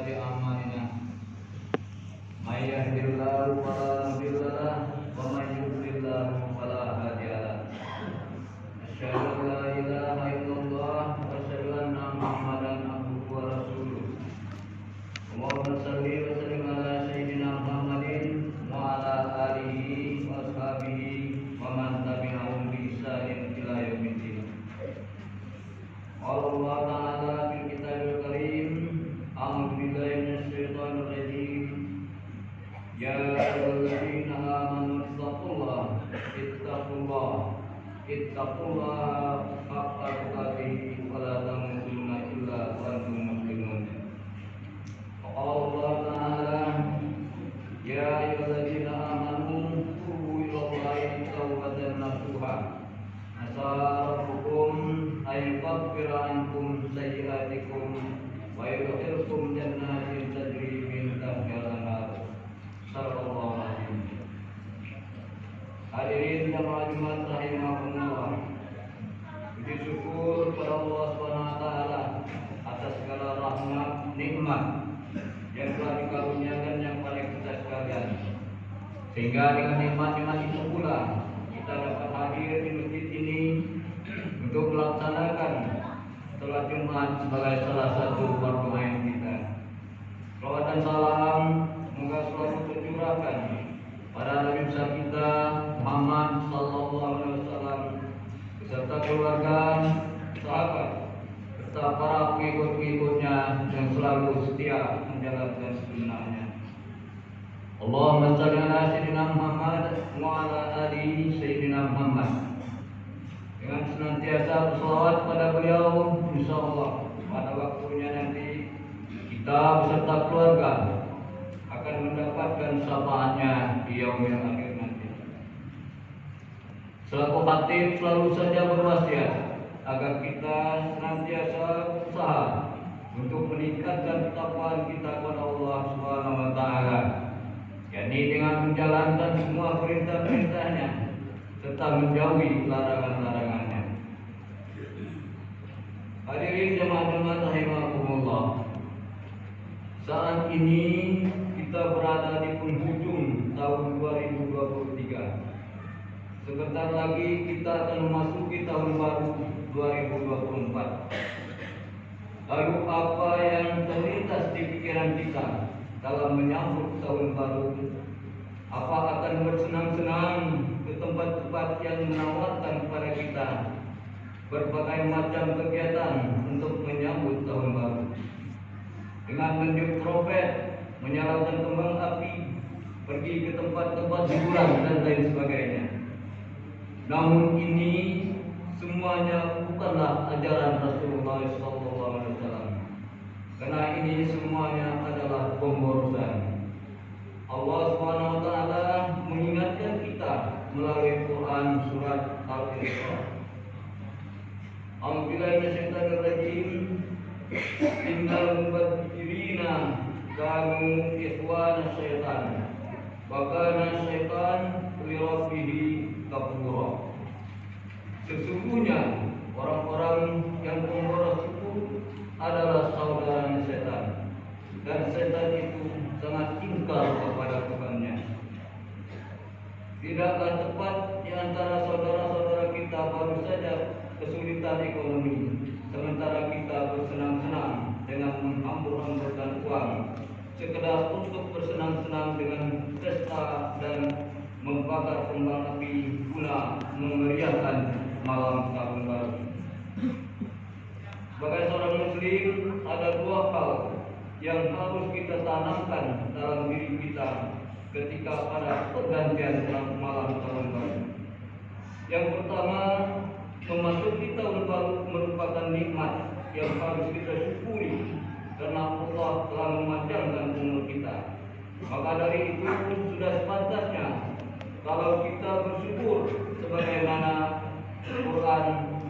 سيئات أعمالنا من يهد الله فلا مضل له ومن يضلل فلا هادي له أشهد أن لا إله إلا الله وأشهد أن محمدا عبده ورسوله اللهم صل وسلم على سيدنا محمد وعلى آله وأصحابه ومن تبعهم بإحسان إلى يوم الدين. قال الله تعالى في الكتاب الكريم أعوذ بالله من الشيطان الرجيم يا أيها الذين آمنوا اتقوا الله حق تقاته ولا تموتن إلا وأنتم مسلمون. وقال الله تعالى يا أيها الذين آمنوا توبوا إلى الله توبة نصوحا عسى ربكم أن يكفر عنكم سيئاتكم ويدخلكم جنات تجري من تحتها الأنهار. Sallallahu alaihi wasallam. Hadirin jamaah Jumat rahimahumullah. Puji syukur kepada Allah Subhanahu wa taala atas segala rahmat nikmat yang telah dikaruniakan yang pada kita sekalian. Sehingga dengan nikmat-nikmat itu pula kita dapat hadir di masjid ini untuk melaksanakan salat Jumat sebagai salah satu fardu ain kita. Salawat dan salam semoga selalu tercurahkan pada Nabi besar kita Muhammad sallallahu alaihi wasallam beserta keluarga, sahabat, serta para pengikut-pengikutnya yang selalu setia menjalankan sunnahnya. Allahumma shalli ala sayyidina Muhammad wa ala ali sayyidina Muhammad. Dengan senantiasa berselawat pada beliau, insyaallah pada waktunya nanti kita beserta keluarga akan mendapatkan syafaatnya di yaumil akhir nanti. Selaku khatib selalu saja berwasiat agar kita senantiasa berusaha untuk meningkatkan ketakwaan kita kepada Allah Subhanahu wa taala, yakni dengan menjalankan semua perintah-perintahnya serta menjauhi larangan-larangannya. Hadirin jemaah-jemaah rahimakumullah. Saat ini kita berada di penghujung tahun 2023. Sebentar lagi kita akan memasuki tahun baru 2024. Lalu apa yang terlintas di pikiran kita dalam menyambut tahun baru? Apa akan bersenang-senang ke tempat-tempat yang menawarkan kepada kita berbagai macam kegiatan untuk menyambut tahun baru? Dengan meniup trompet, menyalakan kembang api, pergi ke tempat-tempat hiburan dan lain sebagainya. Namun ini semuanya bukanlah ajaran Rasulullah SAW. Karena ini semuanya adalah pemborosan. Allah Subhanahu wa taala mengingatkan kita melalui Quran surat Al-Isra. A'udzubillahi minasyaitonir rajim. Innal mubadzirina kanu ikhwana syaitan wa kana syaitan li rabbih kafura. Sesungguhnya orang-orang yang pemboros itu adalah saudara setan, dan setan itu sangat ingkar kepada Tuhannya. Tidaklah tepat di antara saudara-saudara kita baru saja kesulitan ekonomi, sementara kita bersenang-senang dengan menghambur-hamburkan uang sekedar untuk bersenang-senang dengan pesta dan membakar kembang api guna memeriahkan malam tahun baru. Sebagai seorang muslim, ada dua hal yang harus kita tanamkan dalam diri kita ketika pada pergantian malam tahun baru. Yang pertama, memasuki tahun baru merupakan nikmat yang harus kita syukuri karena Allah telah memanjangkan umur kita. Maka dari itu sudah sepantasnya kalau kita bersyukur sebagaimana Quran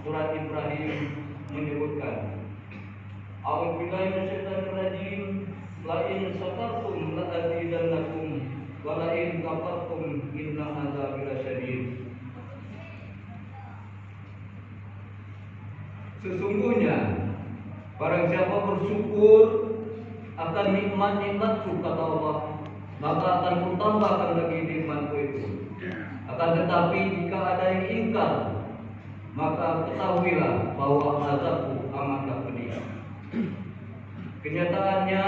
surat Ibrahim menyebutkan. A'udzubillahi minasyaitonir rajim. La in syakartum la azidannakum wa la in kafartum inna adzabi lasyadid. Sesungguhnya barang siapa bersyukur akan nikmat-nikmatku, kata Allah, maka akan kutambahkan lagi nikmatku itu. Akan tetapi jika ada yang ingkar, maka ketahuilah bahwa azabku amatlah pedih. Kenyataannya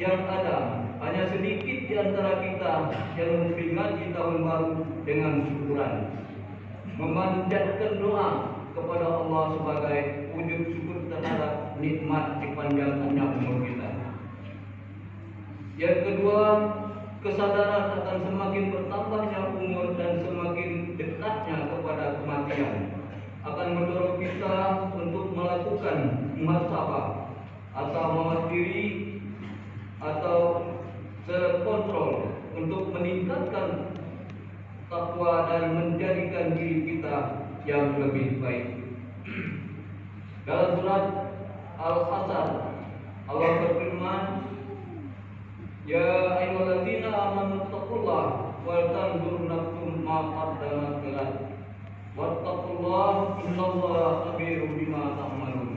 yang ada hanya sedikit di antara kita yang memperingati tahun baru dengan syukuran, memanjatkan doa kepada Allah sebagai wujud syukur terhadap nikmat dipanjangkannya umur kita. Yang kedua, kesadaran akan semakin bertambahnya umur dan semakin dekatnya kepada kematian akan mendorong kita untuk melakukan muhasabah atau mawas diri atau self-control untuk meningkatkan takwa dan menjadikan diri kita yang lebih baik. Dalam surat Al-Asr Allah berfirman, "Ya ayyuhalladzina amanu taqullaha wal tanzur nafsum ma qaddamat ligad wattaqullaha innallaha khabirum bima ta'malun."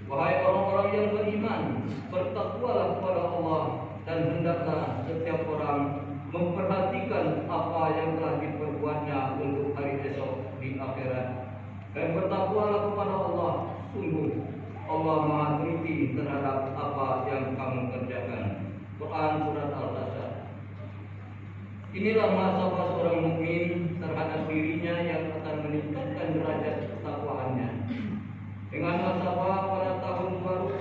Wahai orang-orang yang beriman, bertakwalah kepada Allah dan hendaklah setiap orang memperhatikan apa yang telah diperbuatnya untuk hari esok di akhirat. Dan bertakwalah kepada Allah, sungguh Allah Maha teliti terhadap apa yang kamu kerjakan. Quran surat Al-Asr. Inilah muhasabah seorang mukmin terhadap dirinya yang akan meningkatkan derajat ketakwaannya. Dengan muhasabah pada tahun baru,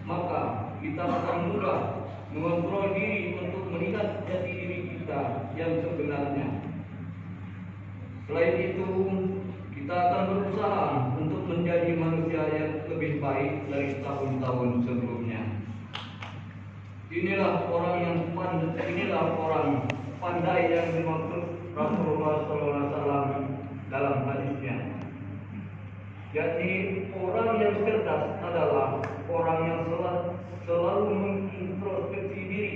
maka kita akan mudah mengontrol diri untuk melihat jati diri kita yang sebenarnya. Selain itu, kita akan berusaha untuk menjadi manusia yang lebih baik dari tahun-tahun sebelumnya. Inilah orang pandai yang dimaksud Rasulullah SAW dalam hadisnya, yakni orang yang cerdas adalah orang yang selalu mengintrospeksi diri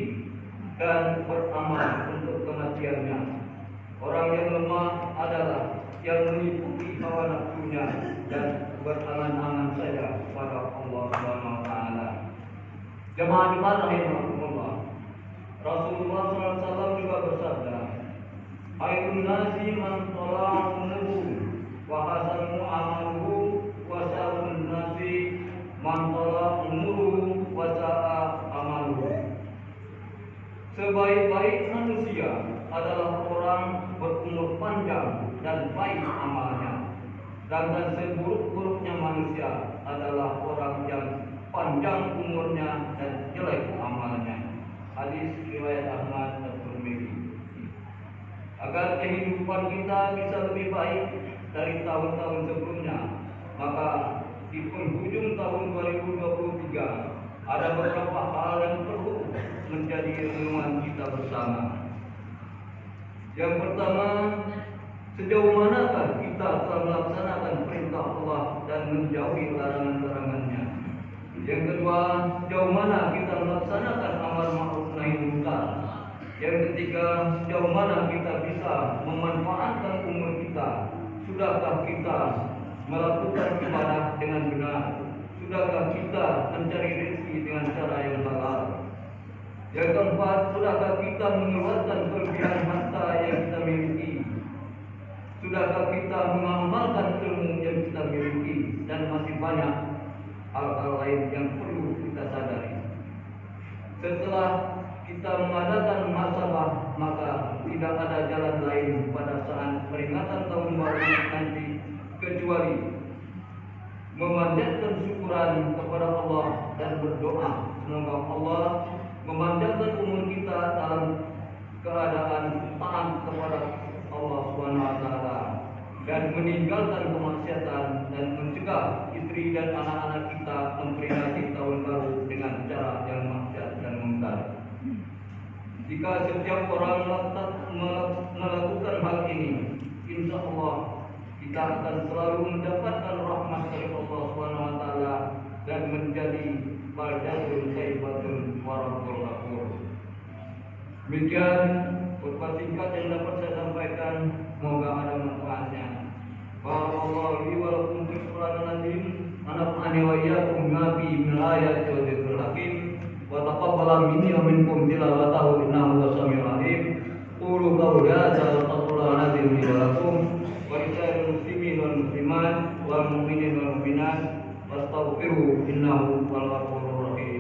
dan beramal untuk kematiannya. Orang yang lemah adalah yang mengikuti hawa nafsunya dan berangan-angan saja pada Allah Subhanahu wa taala. Jemaah rahimahumullah. Rasulullah SAW juga bersabda, "Khairun nasi man tala umruhu wa hasanu amaluhu wa syarrun nasi man tala umruhu wa sa'a amaluhu." Sebaik-baik manusia adalah orang berumur panjang dan baik amalnya, dan seburuk-buruknya manusia adalah orang yang panjang umurnya dan jelek amalnya. Hadis riwayat Ahmad dan Tirmidzi. Agar kehidupan kita bisa lebih baik dari tahun-tahun sebelumnya, maka di penghujung tahun 2023 ada beberapa hal yang perlu menjadi renungan kita bersama. Yang pertama, sejauh manakah kita telah melaksanakan perintah Allah dan menjauhi larangan-larangannya? Yang kedua, sejauh mana kita melaksanakan amar ma'ruf nahi munkar? Yang ketiga, sejauh mana kita bisa memanfaatkan umur kita? Sudahkah kita melakukan ibadah dengan benar? Sudahkah kita mencari rezeki dengan cara yang halal? Yang keempat, sudahkah kita mengeluarkan kelebihan harta yang kita miliki? Sudahkah kita mengamalkan ilmu yang kita miliki? Dan masih banyak hal-hal lain yang perlu kita sadari. Setelah kita mengadakan muhasabah, maka tidak ada jalan lain pada saat peringatan tahun baru nanti kecuali memanjatkan syukuran kepada Allah dan berdoa semoga Allah memanjangkan umur kita dalam keadaan taat kepada Allah Subhanahu wa taala dan meninggalkan kemaksiatan dan mencegah istri dan anak-anak kita memperingati tahun baru dengan cara yang maksiat dan mungkar. Jika setiap orang melakukan hal ini, insya Allah kita akan selalu mendapatkan rahmat dari Allah Subhanahu wa taala dan menjadi baldatun thayyibatun wa rabbul ghafur. Demikian khutbah singkat yang dapat saya sampaikan, semoga ada manfaatnya. Barakallahu li wa lakum fil Qur'anil azim, wa nafa'ani wa iyyakum bi ayati wa dzikril hakim. taqabbal minni wa minkum tilawatahu innahu samiul alim. Qulu qawla hadza wa taqullaha nadhim li wa lakum wa lisa'iril muslimin wal muslimat wal mu'minin wal mu'minat wastaghfiruhu innahu huwal ghafurur rahim.